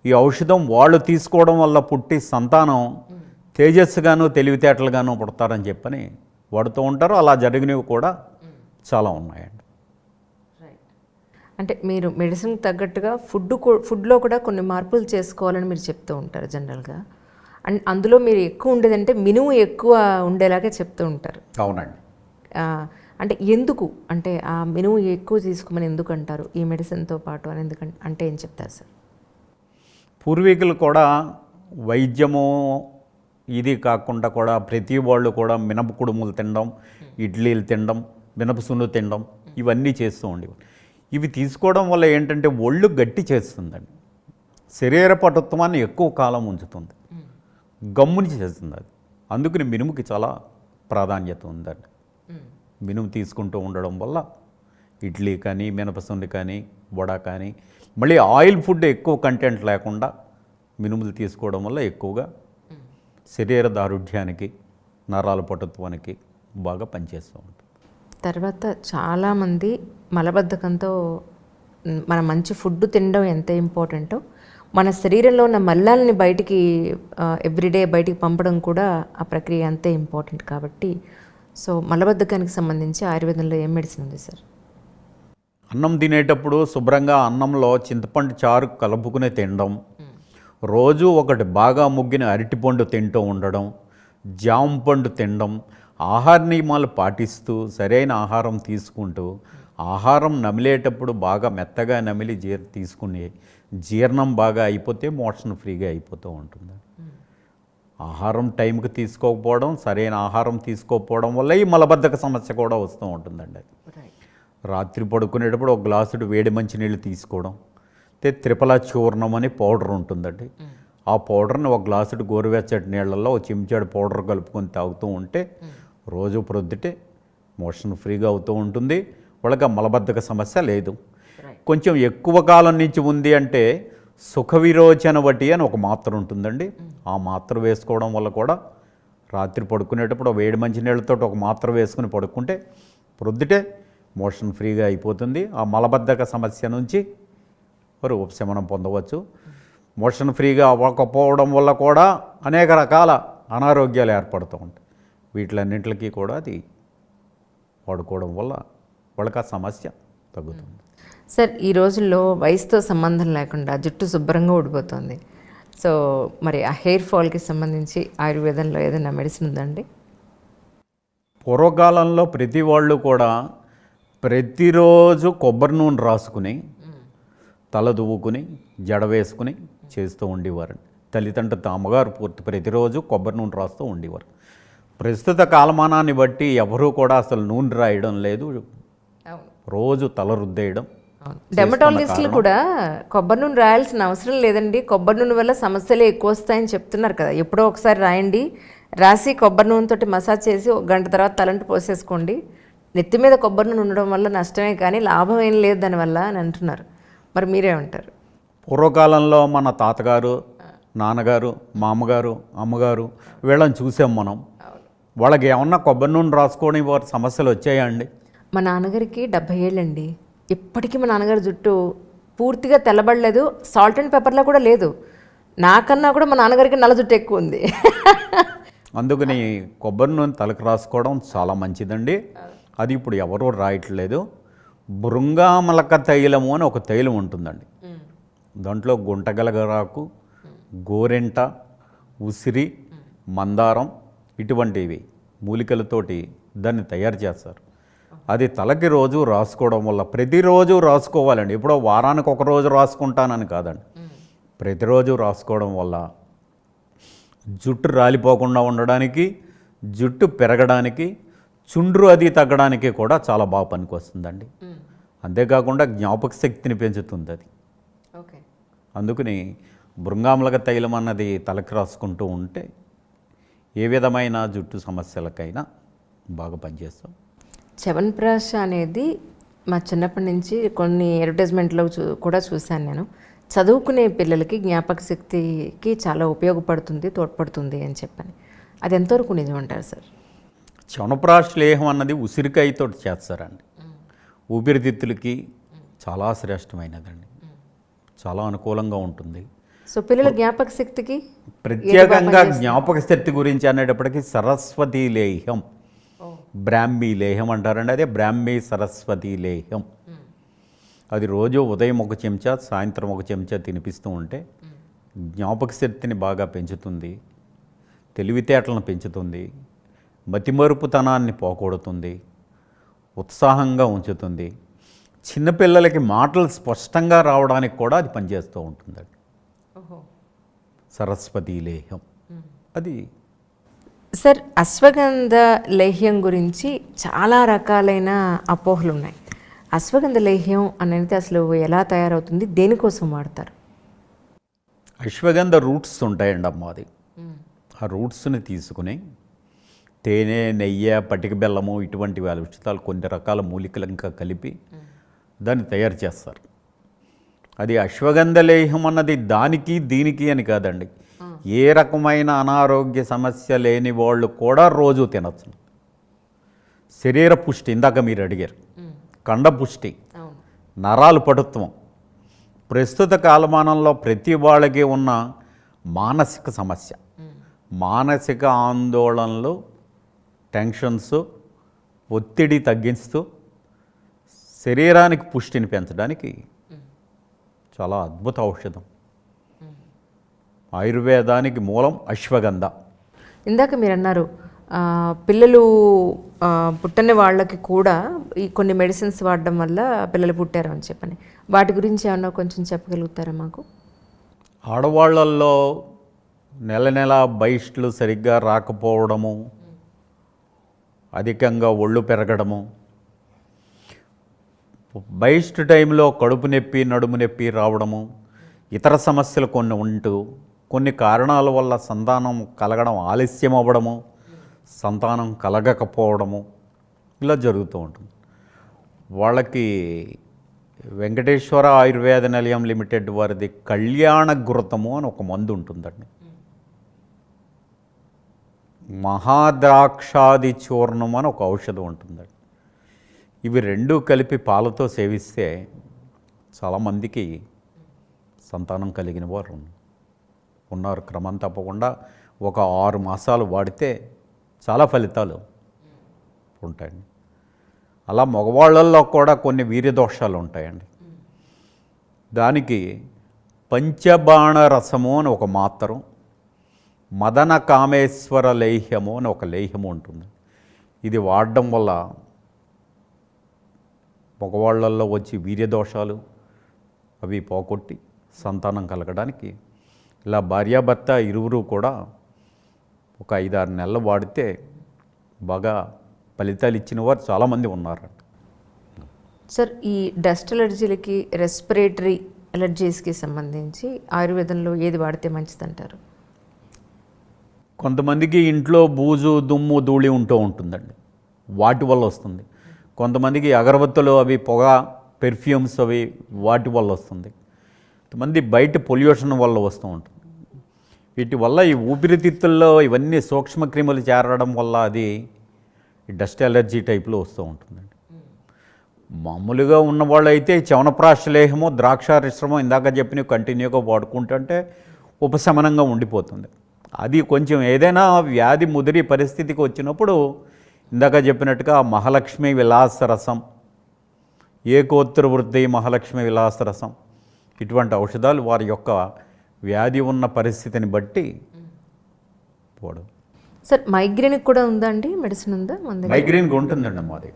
ఈ ఔషధం వాళ్ళు తీసుకోవడం వల్ల పుట్టి సంతానం తేజస్సుగాను తెలివితేటలుగాను పుడతారని చెప్పని వాడుతూ ఉంటారు. అలా జరిగినవి కూడా చాలా ఉన్నాయండి. అంటే మీరు మెడిసిన్కి తగ్గట్టుగా ఫుడ్లో కూడా కొన్ని మార్పులు చేసుకోవాలని మీరు చెప్తూ ఉంటారు జనరల్గా. అండ్ అందులో మీరు ఎక్కువ ఉండేదంటే మినుము ఎక్కువ ఉండేలాగే చెప్తూ ఉంటారు. అవునండి. అంటే ఎందుకు, అంటే ఆ మినుము ఎక్కువ తీసుకోమని ఎందుకు అంటారు ఈ మెడిసిన్తో పాటు అని, అంటే ఏం చెప్తారు సార్? పూర్వీకులు కూడా వైద్యము ఇది కాకుండా కూడా ప్రతి వాళ్ళు కూడా మినప కుడుములు తినడం, ఇడ్లీలు తినడం, మినపసున్ను తినడం, ఇవన్నీ చేస్తూ ఉండేవారు. ఇవి తీసుకోవడం వల్ల ఏంటంటే ఒళ్ళు గట్టి చేస్తుందండి, శరీర పటుత్వాన్ని ఎక్కువ కాలం ఉంచుతుంది, గమ్ముని చేస్తుంది అది. అందుకని మినుముకి చాలా ప్రాధాన్యత ఉందండి. మినుము తీసుకుంటూ ఉండడం వల్ల ఇడ్లీ కానీ, మినపసున్ను కానీ, వడ కానీ, మళ్ళీ ఆయిల్ ఫుడ్ ఎక్కువ కంటెంట్ లేకుండా మినుములు తీసుకోవడం వల్ల ఎక్కువగా శరీర దారుఢ్యానికి, నరాల పటుత్వానికి బాగా పనిచేస్తూ ఉంటుంది. తర్వాత చాలామంది మలబద్ధకంతో మన మంచి ఫుడ్ తినడం ఎంత ఇంపార్టెంటో, మన శరీరంలో ఉన్న మల్లాలని బయటికి ఎవ్రీడే బయటికి పంపడం కూడా ఆ ప్రక్రియ అంతే ఇంపార్టెంట్. కాబట్టి సో మలబద్ధకానికి సంబంధించి ఆయుర్వేదంలో ఏం మెడిసిన్ ఉంది సార్? అన్నం తినేటప్పుడు శుభ్రంగా అన్నంలో చింతపండు చారు కలుపుకునే తినడం, రోజు ఒకటి బాగా ముగ్గిన అరటిపండు తింటూ ఉండడం, జామ పండు తినడం, ఆహార నియమాలు పాటిస్తూ సరైన ఆహారం తీసుకుంటూ, ఆహారం నమిలేటప్పుడు బాగా మెత్తగా నమిలి తీసుకుని జీర్ణం బాగా అయిపోతే మోషన్ ఫ్రీగా అయిపోతూ ఉంటుంది. ఆహారం టైంకి తీసుకోకపోవడం, సరైన ఆహారం తీసుకోకపోవడం వల్ల ఈ మలబద్ధక సమస్య కూడా వస్తూ ఉంటుందండి. రాత్రి పడుకునేటప్పుడు ఒక గ్లాసుడు వేడి మంచినీళ్ళు తీసుకోవడం, త్రిఫల చూర్ణం అని పౌడర్ ఉంటుందండి. ఆ పౌడర్ని ఒక గ్లాసుడు గోరువెచ్చటి నీళ్ళల్లో ఒక చెంచాడు పౌడర్ కలుపుకొని తాగుతూ ఉంటే రోజు ప్రొద్దుటే మోషన్ ఫ్రీగా అవుతూ ఉంటుంది. వాళ్ళకి ఆ మలబద్ధక సమస్య లేదు. కొంచెం ఎక్కువ కాలం నుంచి ఉంది అంటే సుఖ విరోచన వటి అని ఒక మాత్ర ఉంటుందండి. ఆ మాత్ర వేసుకోవడం వల్ల కూడా రాత్రి పడుకునేటప్పుడు వేడి మంచినీళ్ళతో ఒక మాత్ర వేసుకుని పడుకుంటే ప్రొద్దుటే మోషన్ ఫ్రీగా అయిపోతుంది. ఆ మలబద్ధక సమస్య నుంచి వారు ఉపశమనం పొందవచ్చు. మోషన్ ఫ్రీగా అవ్వకపోవడం వల్ల కూడా అనేక రకాల అనారోగ్యాలు ఏర్పడుతూ ఉంటాయి. వీటిలన్నింటికి కూడా అది వాడుకోవడం వల్ల వాళ్ళకి ఆ సమస్య తగ్గుతుంది. సార్ ఈ రోజుల్లో వయసుతో సంబంధం లేకుండా జుట్టు శుభ్రంగా ఊడిపోతుంది. సో మరి ఆ హెయిర్ ఫాల్కి సంబంధించి ఆయుర్వేదంలో ఏదైనా మెడిసిన్ ఉందండి? పూర్వకాలంలో ప్రతి వాళ్ళు కూడా ప్రతిరోజు కొబ్బరి నూనె రాసుకుని తల దువ్వుకుని జడ వేసుకుని చేస్తూ ఉండేవారండి. తల్లిదండ్రులు తామగారు ప్రతిరోజు కొబ్బరి నూనె రాస్తూ ఉండేవారు. ప్రస్తుత కాలమానాన్ని బట్టి ఎవరూ కూడా అసలు నూనె రాయడం లేదు, రోజు తల రుద్దేయడం. డెర్మటాలజిస్టులు కూడా కొబ్బరి నూనె రాయాల్సిన అవసరం లేదండి, కొబ్బరి నూనె వల్ల సమస్యలు ఎక్కువ వస్తాయని చెప్తున్నారు కదా. ఎప్పుడో ఒకసారి రాయండి, రాసి కొబ్బరి నూనెతోటి మసాజ్ చేసి ఒక గంట తర్వాత తలంటి పోసేసుకోండి. నెత్తి మీద కొబ్బరి నూనె ఉండడం వల్ల నష్టమే కానీ లాభం ఏం లేదు దానివల్ల అని అంటున్నారు. మరి మీరేమంటారు? పూర్వకాలంలో మన తాతగారు, నాన్నగారు, మామగారు, అమ్మగారు వీళ్ళని చూసాం మనం. వాళ్ళకి ఏమన్నా కొబ్బరి నూనె రాసుకోవడం వారి సమస్యలు వచ్చాయా అండి? మా నాన్నగారికి 70 ఏళ్ళండి. ఇప్పటికీ మా నాన్నగారి జుట్టు పూర్తిగా తెల్లబడలేదు, సాల్ట్ అండ్ పెప్పర్లో కూడా లేదు. నాకన్నా కూడా మా నాన్నగారికి నల్ల జుట్టు ఎక్కువ ఉంది. అందుకని కొబ్బరి నూనె తలకు రాసుకోవడం చాలా మంచిదండి. అది ఇప్పుడు ఎవరూ రాయట్లేదు. బృంగామలక తైలము అని ఒక తైలం ఉంటుందండి. దాంట్లో గుంటగలగరాకు, గోరెంట, ఉసిరి, మందారం ఇటువంటివి మూలికలతోటి దాన్ని తయారు చేస్తారు. అది తలకి రోజు రాసుకోవడం వల్ల, ప్రతిరోజు రాసుకోవాలండి. ఎప్పుడో వారానికి ఒక రోజు రాసుకుంటానని కాదండి, ప్రతిరోజు రాసుకోవడం వల్ల జుట్టు రాలిపోకుండా ఉండడానికి, జుట్టు పెరగడానికి, చుండ్రు అది తగ్గడానికి కూడా చాలా బాగా పనికొస్తుందండి. అంతేకాకుండా జ్ఞాపక శక్తిని పెంచుతుంది అది. అందుకని బృంగామలక తైలం అన్నది తలకి రాసుకుంటూ ఉంటే ఏ విధమైన జుట్టు సమస్యలకైనా బాగా పనిచేస్తాం. చ్యవన్ప్రాష్ అనేది మా చిన్నప్పటి నుంచి కొన్ని అడ్వర్టైజ్మెంట్లో కూడా చూశాను నేను. చదువుకునే పిల్లలకి జ్ఞాపక శక్తికి చాలా ఉపయోగపడుతుంది, తోడ్పడుతుంది అని చెప్పని. అది ఎంతవరకు నిజం అంటారు సార్? చ్యవనప్రాష్ లేహం అన్నది ఉసిరికాయతో చేస్తారండి. ఊపిరితిత్తులకి చాలా శ్రేష్టమైనదండి, చాలా అనుకూలంగా ఉంటుంది. సో పిల్లల జ్ఞాపక శక్తికి ప్రత్యేకంగా జ్ఞాపక శక్తి గురించి అనేటప్పటికీ సరస్వతీ లేహం, బ్రాహ్మీ లేహం అంటారండి. అదే బ్రాహ్మీ సరస్వతీ లేహం. అది రోజు ఉదయం ఒక చెంచా, సాయంత్రం ఒక చెంచా తినిపిస్తూ ఉంటే జ్ఞాపక శక్తిని బాగా పెంచుతుంది, తెలివితేటలను పెంచుతుంది, మతిమరుపుతనాన్ని పోగొడుతుంది, ఉత్సాహంగా ఉంచుతుంది. చిన్నపిల్లలకి మాటలు స్పష్టంగా రావడానికి కూడా అది పనిచేస్తూ ఉంటుందండి. సరస్వతీ లేహం అది. సార్ అశ్వగంధ లేహ్యం గురించి చాలా రకాలైన అపోహలు ఉన్నాయి. అశ్వగంధ లేహ్యం అనేది అసలు ఎలా తయారవుతుంది, దేనికోసం వాడతారు? అశ్వగంధ రూట్స్ ఉంటాయండి అమ్మ. అది ఆ రూట్స్ని తీసుకుని తేనె, నెయ్యి, పటిక బెల్లము ఇటువంటి విషయాలు కొన్ని రకాల మూలికలు ఇంకా కలిపి దాన్ని తయారు చేస్తారు. అది అశ్వగంధ లేహం అన్నది దానికి దీనికి అని కాదండి, ఏ రకమైన అనారోగ్య సమస్య లేని వాళ్ళు కూడా రోజు తినచ్చు. శరీర పుష్టి, ఇందాక మీరు అడిగారు, కండ పుష్టి, నరాలు పటుత్వం, ప్రస్తుత కాలమానంలో ప్రతి వాళ్ళకి ఉన్న మానసిక సమస్య, మానసిక ఆందోళనలు, టెన్షన్స్, ఒత్తిడి తగ్గిస్తూ శరీరానికి పుష్టిని పెంచడానికి చాలా అద్భుత ఔషధం. ఆయుర్వేదానికి మూలం అశ్వగంధ. ఇందాక మీరు అన్నారు పిల్లలు పుట్టని వాళ్ళకి కూడా ఈ కొన్ని మెడిసిన్స్ వాడడం వల్ల పిల్లలు పుట్టారు అని చెప్పని, వాటి గురించి ఏమన్నా కొంచెం చెప్పగలుగుతారా మాకు? ఆడవాళ్ళల్లో నెల నెల బహిష్టులు సరిగ్గా రాకపోవడము, అధికంగా ఒళ్ళు పెరగడము, బహిష్టు టైంలో కడుపు నొప్పి, నడుము నొప్పి రావడము, ఇతర సమస్యలు కొన్ని ఉంటూ కొన్ని కారణాల వల్ల సంతానం కలగడం ఆలస్యం అవ్వడము, సంతానం కలగకపోవడము ఇలా జరుగుతూ ఉంటుంది. వాళ్ళకి వెంకటేశ్వర ఆయుర్వేద నిలయం లిమిటెడ్ వారిది కళ్యాణ ఘృతము అని ఒక మందు ఉంటుందండి. మహాద్రాక్షాది చూర్ణం అని ఒక ఔషధం ఉంటుందండి. ఇవి రెండూ కలిపి పాలతో సేవిస్తే చాలామందికి సంతానం కలిగిన వారు ఉన్నారు. క్రమం తప్పకుండా ఒక 6 మాసాలు వాడితే చాలా ఫలితాలు ఉంటాయండి. అలా మగవాళ్ళల్లో కూడా కొన్ని వీర్య దోషాలు ఉంటాయండి. దానికి పంచబాణ రసము అని ఒక మాత్రం, మదన కామేశ్వర లేహ్యము అని ఒక లేహ్యము ఉంటుంది. ఇది వాడడం వల్ల మగవాళ్ళల్లో వచ్చి వీర్యదోషాలు అవి పోగొట్టి సంతానం కలగడానికి ఇలా భార్యాభర్త ఇరువురు కూడా ఒక 5-6 నెలలు వాడితే బాగా ఫలితాలు ఇచ్చిన వారు చాలామంది ఉన్నారంట. సార్, ఈ డస్ట్ అలర్జీలకి, రెస్పిరేటరీ అలర్జీస్కి సంబంధించి ఆయుర్వేదంలో ఏది వాడితే మంచిదంటారు? కొంతమందికి ఇంట్లో బూజు, దుమ్ము, ధూళి ఉంటుందండి, వాటి వల్ల వస్తుంది. కొంతమందికి అగరబత్తులు అవి పొగ, పెర్ఫ్యూమ్స్ అవి వాటి వల్ల వస్తుంది. కొంతమంది బయట పొల్యూషన్ వల్ల వస్తూ ఉంటుంది. వీటి వల్ల ఈ ఊపిరితిత్తుల్లో ఇవన్నీ సూక్ష్మక్రిములు చేరడం వల్ల అది డస్ట్ అలర్జీ టైప్లో వస్తూ ఉంటుందండి. మామూలుగా ఉన్నవాళ్ళు అయితే చవనప్రాశ లేహము, ద్రాక్షారిశ్రమం ఇందాక చెప్పినవి కంటిన్యూగా వాడుకుంటుంటే ఉపశమనంగా ఉండిపోతుంది. అది కొంచెం ఏదైనా వ్యాధి ముదిరి పరిస్థితికి వచ్చినప్పుడు ఇందాక చెప్పినట్టుగా మహాలక్ష్మి విలాస రసం, ఏకోత్తర వృద్ధి మహాలక్ష్మి విలాస రసం, ఇటువంటి ఔషధాలు వారి యొక్క వ్యాధి ఉన్న పరిస్థితిని బట్టి పోవడం. సార్, మైగ్రేన్కి కూడా ఉందా అండి మెడిసిన్ ఉందా? మైగ్రేన్కి ఉంటుందండి మాది.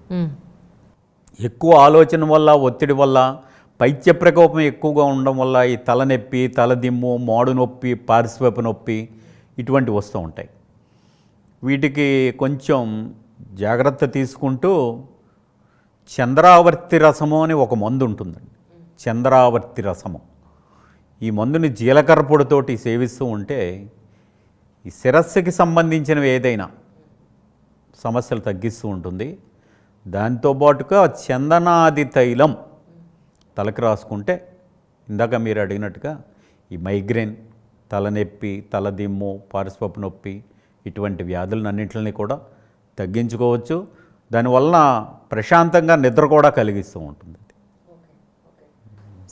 ఎక్కువ ఆలోచన వల్ల, ఒత్తిడి వల్ల, పైత్య ప్రకోపం ఎక్కువగా ఉండడం వల్ల ఈ తలనొప్పి, తలదిమ్ము, మాడు నొప్పి, పార్శ్వపు నొప్పి ఇటువంటి వస్తూ ఉంటాయి. వీటికి కొంచెం జాగ్రత్త తీసుకుంటూ చంద్రావర్తి రసము అని ఒక మందు ఉంటుందండి. చంద్రావర్తి రసము, ఈ మందుని జీలకర్ర పొడితోటి సేవిస్తూ ఉంటే ఈ శిరస్సుకి సంబంధించినవి ఏదైనా సమస్యలు తగ్గిస్తూ ఉంటుంది. దాంతోపాటుగా చందనాది తైలం తలకి రాసుకుంటే ఇందాక మీరు అడిగినట్టుగా ఈ మైగ్రేన్, తలనొప్పి, తలదిమ్ము, పార్శ్వపు నొప్పి ఇటువంటి వ్యాధులన్నింటినీ కూడా తగ్గించుకోవచ్చు. దానివల్ల ప్రశాంతంగా నిద్ర కూడా కలిగిస్తూ ఉంటుంది.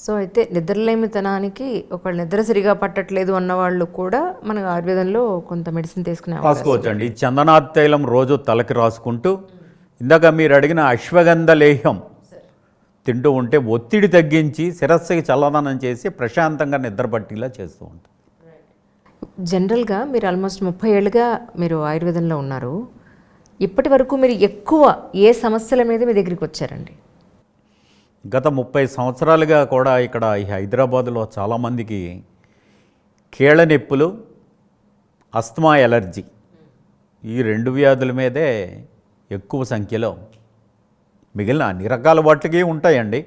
సో అయితే నిద్రలేమితనానికి ఒకళ్ళు నిద్ర సరిగా పట్టట్లేదు అన్నవాళ్ళు కూడా మనకు ఆయుర్వేదంలో కొంత మెడిసిన్ రాసుకోవచ్చు అండి. చందనాది తైలం రోజు తలకి రాసుకుంటూ ఇందాక మీరు అడిగిన అశ్వగంధ లేహ్యం తింటూ ఉంటే ఒత్తిడి తగ్గించి శిరస్సుకి చల్లదనం చేసి ప్రశాంతంగా నిద్ర పట్టేలా చేస్తూ ఉంటుంది. జనరల్గా మీరు ఆల్మోస్ట్ 30 ఏళ్ళుగా మీరు ఆయుర్వేదంలో ఉన్నారు. ఇప్పటి వరకు మీరు ఎక్కువ ఏ సమస్యల మీద మీ దగ్గరికి వచ్చారండి? గత 30 సంవత్సరాలుగా కూడా ఇక్కడ ఈ హైదరాబాదులో చాలామందికి కీళ్ళ నొప్పులు, అస్తమా ఎలర్జీ ఈ 2 వ్యాధుల మీదే ఎక్కువ సంఖ్యలో, మిగిలిన అన్ని రకాల వాటికి ఉంటాయండి.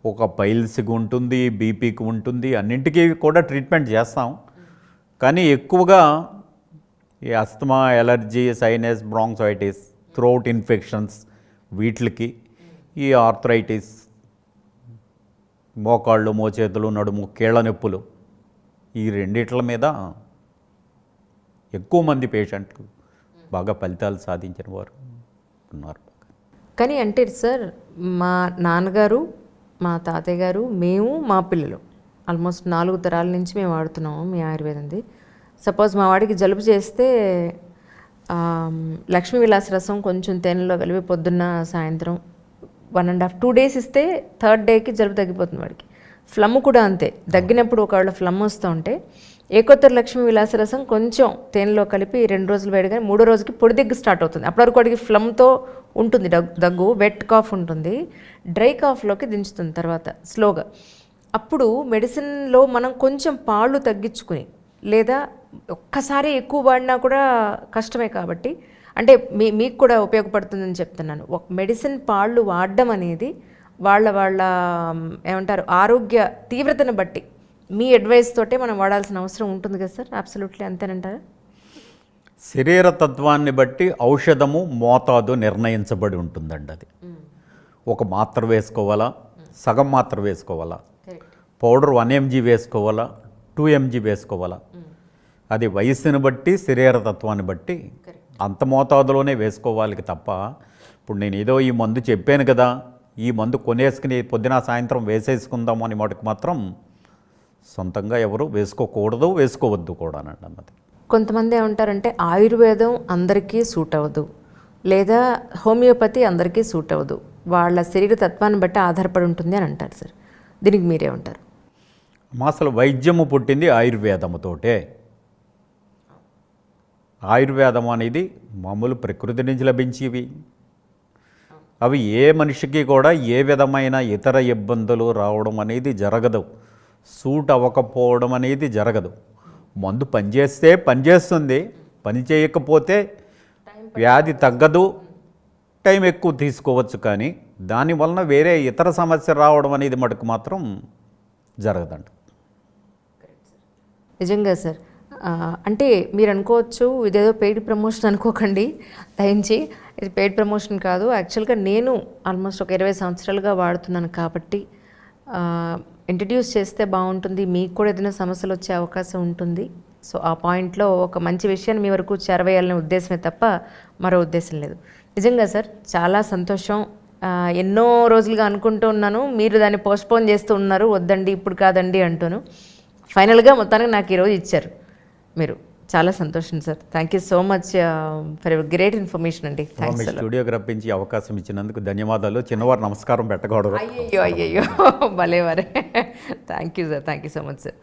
ఒక పైల్స్కి ఉంటుంది, బీపీకి ఉంటుంది, అన్నింటికీ కూడా ట్రీట్మెంట్ చేస్తాం. కానీ ఎక్కువగా ఈ asthma, allergy, sinus, bronchitis, throat infections వీటికి, ఈ ఆర్థరైటిస్, మోకాళ్ళు, మోచేతులు, నడుము, కీళ్ళ నొప్పులు ఈ 2 మీద ఎక్కువ మంది పేషెంట్లు బాగా ఫలితాలు సాధించిన వారు ఉన్నారు. కానీ అంటే సార్, మా నాన్నగారు, మా తాతయ్య గారు, మేము, మా పిల్లలు ఆల్మోస్ట్ 4 తరాల నుంచి మేము వాడుతున్నాము మీ ఆయుర్వేదంది. సపోజ్ మా వాడికి జలుబు చేస్తే లక్ష్మీ విలాస రసం కొంచెం తేనెలో కలిపి పొద్దున్న సాయంత్రం 1.5-2 days ఇస్తే 3rd డేకి జలుబు తగ్గిపోతుంది వాడికి. ఫ్లమ్ కూడా అంతే, దగ్గినప్పుడు ఒకవేళ ఫ్లమ్ వస్తూ ఉంటే ఏకోత్తర లక్ష్మీ విలాస రసం కొంచెం తేనెలో కలిపి 2 రోజులు వేయగానే 3వ రోజుకి పొడి దగ్గు స్టార్ట్ అవుతుంది. అప్పటివరకు వాడికి ఫ్లమ్తో ఉంటుంది దగ్గు, వెట్ కాఫ్ ఉంటుంది, డ్రై కాఫ్లోకి దించుతుంది తర్వాత స్లోగా. అప్పుడు మెడిసిన్లో మనం కొంచెం పాళ్ళు తగ్గించుకుని, లేదా ఒక్కసారి ఎక్కువ వాడినా కూడా కష్టమే కాబట్టి, అంటే మీకు కూడా ఉపయోగపడుతుందని చెప్తున్నాను. ఒక మెడిసిన్ పాళ్ళు వాడడం అనేది వాళ్ళ ఏమంటారు ఆరోగ్య తీవ్రతను బట్టి మీ అడ్వైస్ తోటే మనం వాడాల్సిన అవసరం ఉంటుంది కదా సార్? అబ్సల్యూట్లీ అంతేనంటారా? శరీర తత్వాన్ని బట్టి ఔషధము మోతాదు నిర్ణయించబడి ఉంటుందండి. అది ఒక మాత్ర వేసుకోవాలా, సగం మాత్ర వేసుకోవాలా, పౌడర్ 1 mg వేసుకోవాలా, 2 mg వేసుకోవాలా, అది వయస్సుని బట్టి, శరీర తత్వాన్ని బట్టి అంత మోతాదులోనే వేసుకోవాలి తప్ప, ఇప్పుడు నేను ఏదో ఈ మందు చెప్పాను కదా, ఈ మందు కొనేసుకుని పొద్దున సాయంత్రం వేసేసుకుందాము అని మటుకు మాత్రం సొంతంగా ఎవరు వేసుకోకూడదు, వేసుకోవద్దు కూడా అన్నది. కొంతమంది ఏమంటారంటే ఆయుర్వేదం అందరికీ సూట్ అవ్వదు, లేదా హోమియోపతి అందరికీ సూట్ అవ్వదు, వాళ్ళ శరీర తత్వాన్ని బట్టి ఆధారపడి ఉంటుంది అని అంటారు సార్. దీనికి మీరేమంటారు? అసలు వైద్యము పుట్టింది ఆయుర్వేదముతోటే. ఆయుర్వేదం అనేది మామూలు ప్రకృతి నుంచి లభించేవి. అవి ఏ మనిషికి కూడా ఏ విధమైన ఇతర ఇబ్బందులు రావడం అనేది జరగదు, సూట్ అవ్వకపోవడం అనేది జరగదు. మందు పనిచేస్తే పనిచేస్తుంది, పని చేయకపోతే వ్యాధి తగ్గదు, టైం ఎక్కువ తీసుకోవచ్చు, కానీ దానివలన వేరే ఇతర సమస్య రావడం అనేది మటుకు మాత్రం జరగదండి. నిజంగా సార్. అంటే మీరు అనుకోవచ్చు ఇదేదో పెయిడ్ ప్రమోషన్ అనుకోకండి దయించి, ఇది పెయిడ్ ప్రమోషన్ కాదు. యాక్చువల్గా నేను ఆల్మోస్ట్ ఒక 20 సంవత్సరాలుగా వాడుతున్నాను కాబట్టి ఇంట్రడ్యూస్ చేస్తే బాగుంటుంది, మీకు కూడా ఏదైనా సమస్యలు వచ్చే అవకాశం ఉంటుంది. సో ఆ పాయింట్లో ఒక మంచి విషయాన్ని మీ వరకు చేరవేయాలనే ఉద్దేశమే తప్ప మరో ఉద్దేశం లేదు. నిజంగా సార్ చాలా సంతోషం. ఎన్నో రోజులుగా అనుకుంటూ ఉన్నాను, మీరు దాన్ని పోస్ట్పోన్ చేస్తూ ఉన్నారు, వద్దండి ఇప్పుడు కాదండి అంటూను. ఫైనల్గా మొత్తానికి నాకు ఈరోజు ఇచ్చారు మీరు. చాలా సంతోషం sir. Thank you so much for your great information అండి. థ్యాంక్స్. స్టూడియోకి రప్పించి అవకాశం ఇచ్చినందుకు ధన్యవాదాలు. చిన్నవారు నమస్కారం పెట్టకూడదు. అయ్యో భలేవారే. Thank you sir. Thank you so much sir.